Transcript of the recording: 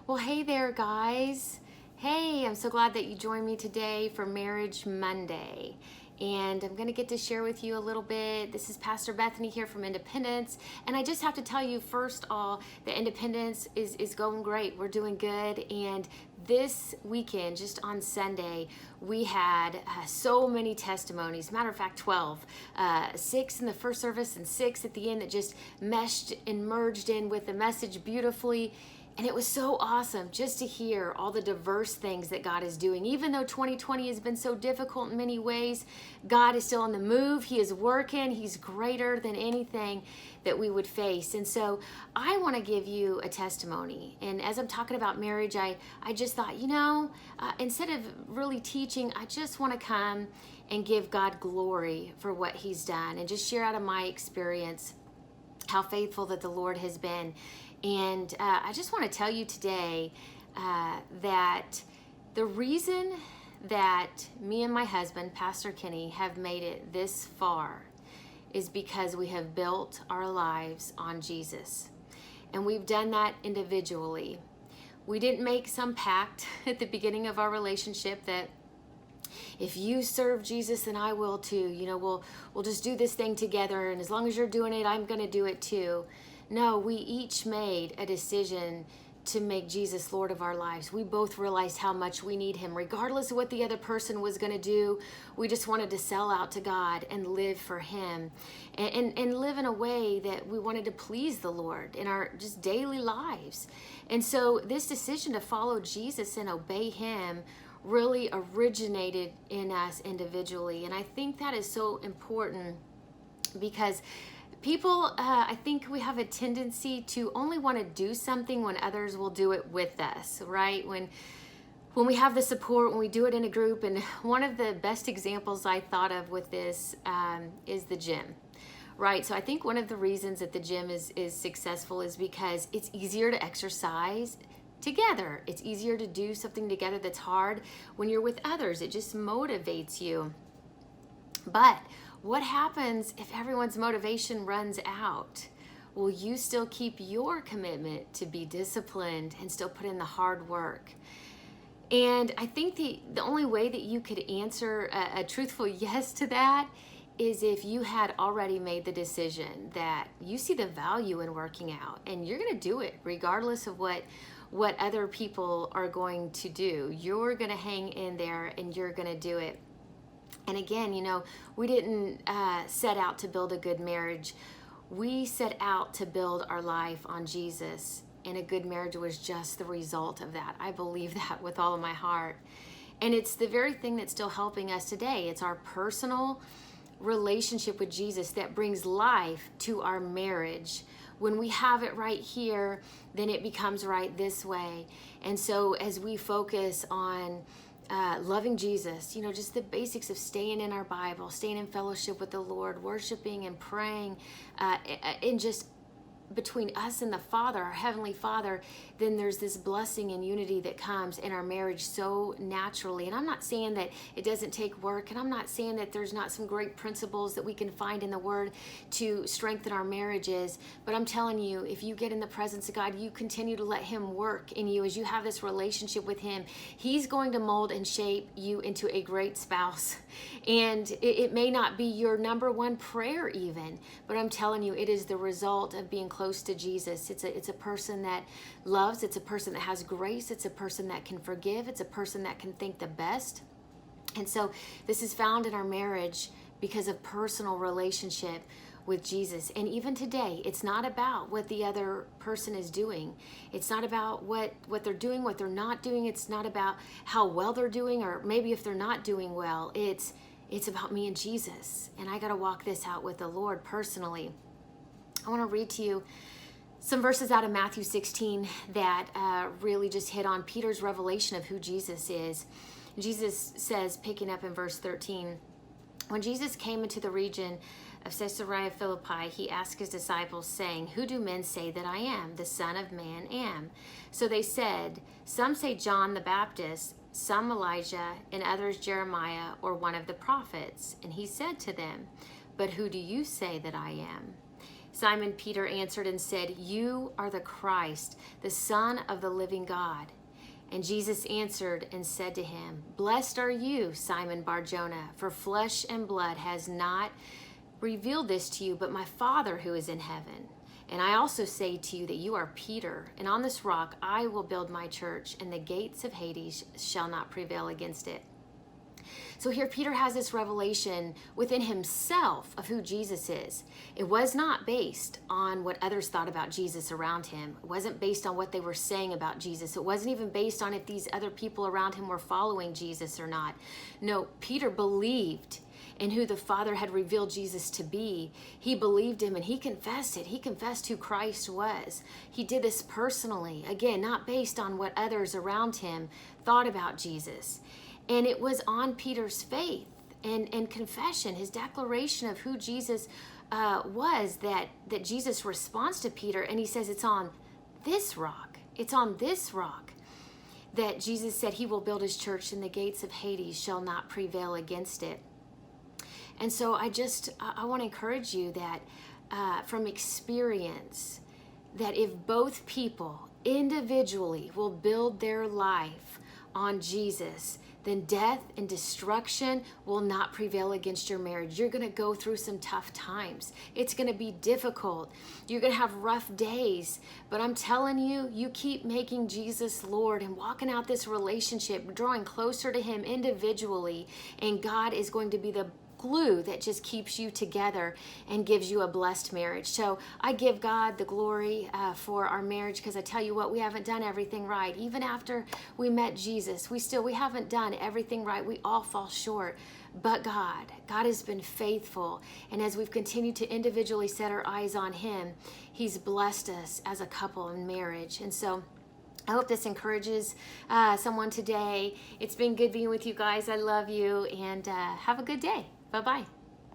Well, hey there, guys. Hey, I'm so glad that you joined me today for Marriage Monday. And I'm going to get to share with you a little bit. This is Pastor Bethany here from Independence. And I just have to tell you, first all, that Independence is going great. We're doing good. And this weekend, just on Sunday, we had so many testimonies. Matter of fact, 12. 6 in the first service and 6 at the end that just meshed and merged in with the message beautifully. And it was so awesome just to hear all the diverse things that God is doing. Even though 2020 has been so difficult in many ways, God is still on the move. He is working. He's greater than anything that we would face. And so I want to give you a testimony. And as I'm talking about marriage, I just thought, instead of really teaching, I just want to come and give God glory for what He's done and just share out of my experience how faithful that the Lord has been. And I just want to tell you today that the reason that me and my husband, Pastor Kenny, have made it this far is because we have built our lives on Jesus. And we've done that individually. We didn't make some pact at the beginning of our relationship that if you serve Jesus, then I will too. We'll just do this thing together. And as long as you're doing it, I'm going to do it too. No, we each made a decision to make Jesus Lord of our lives. We both realized how much we need Him. Regardless of what the other person was going to do, we just wanted to sell out to God and live for Him. And live in a way that we wanted to please the Lord in our just daily lives. And so this decision to follow Jesus and obey Him really originated in us individually. And I think that is so important because people, I think we have a tendency to only want to do something when others will do it with us, right? When we have the support, when we do it in a group. And one of the best examples I thought of with this is the gym, right? So I think one of the reasons that the gym is successful is because it's easier to exercise together. It's easier to do something together that's hard when you're with others. It just motivates you. But what happens if everyone's motivation runs out? Will you still keep your commitment to be disciplined and still put in the hard work? And I think the only way that you could answer a truthful yes to that is if you had already made the decision that you see the value in working out and you're going to do it regardless of what other people are going to do. You're going to hang in there and you're going to do it. And again, we didn't set out to build a good marriage. We set out to build our life on Jesus. And a good marriage was just the result of that. I believe that with all of my heart. And it's the very thing that's still helping us today. It's our personal relationship with Jesus that brings life to our marriage. When we have it right here, then it becomes right this way. And so as we focus on loving Jesus, just the basics of staying in our Bible, staying in fellowship with the Lord, worshiping and praying, and just between us and the Father, our Heavenly Father, then there's this blessing and unity that comes in our marriage so naturally. And I'm not saying that it doesn't take work, and I'm not saying that there's not some great principles that we can find in the Word to strengthen our marriages, but I'm telling you, if you get in the presence of God, you continue to let Him work in you as you have this relationship with Him, He's going to mold and shape you into a great spouse. And it may not be your number one prayer even, but I'm telling you, it is the result of being close to Jesus. It's a person that loves. It's a person that has grace. It's a person that can forgive. It's a person that can think the best. And so this is found in our marriage because of personal relationship with Jesus. And even today, it's not about what the other person is doing. It's not about what they're doing, what they're not doing. It's not about how well they're doing, or maybe if they're not doing well. It's about me and Jesus. And I got to walk this out with the Lord personally. I want to read to you some verses out of Matthew 16 that really just hit on Peter's revelation of who Jesus is. Jesus says, picking up in verse 13, when Jesus came into the region of Caesarea Philippi, he asked his disciples, saying, "Who do men say that I am, the Son of Man am?" So they said, "Some say John the Baptist, some Elijah, and others Jeremiah or one of the prophets." And he said to them, "But who do you say that I am?" Simon Peter answered and said, "You are the Christ, the Son of the living God." And Jesus answered and said to him, "Blessed are you, Simon Bar-Jonah, for flesh and blood has not revealed this to you, but my Father who is in heaven. And I also say to you that you are Peter, and on this rock I will build my church, and the gates of Hades shall not prevail against it." So here Peter has this revelation within himself of who Jesus is. It was not based on what others thought about Jesus around him. It wasn't based on what they were saying about Jesus. It wasn't even based on if these other people around him were following Jesus or not. No, Peter believed in who the Father had revealed Jesus to be. He believed him and he confessed it. He confessed who Christ was. He did this personally, again, not based on what others around him thought about Jesus. And it was on Peter's faith and confession, his declaration of who Jesus was, that Jesus responds to Peter. And he says, it's on this rock. It's on this rock that Jesus said he will build his church, and the gates of Hades shall not prevail against it. And so I want to encourage you that from experience, that if both people individually will build their life on Jesus, then death and destruction will not prevail against your marriage. You're going to go through some tough times. It's going to be difficult. You're going to have rough days. But I'm telling you, you keep making Jesus Lord and walking out this relationship, drawing closer to him individually, and God is going to be the glue that just keeps you together and gives you a blessed marriage. So I give God the glory for our marriage, because I tell you what, we haven't done everything right. Even after we met Jesus, we haven't done everything right. We all fall short. But God has been faithful. And as we've continued to individually set our eyes on him, he's blessed us as a couple in marriage. And so I hope this encourages someone today. It's been good being with you guys. I love you, and have a good day. Bye-bye.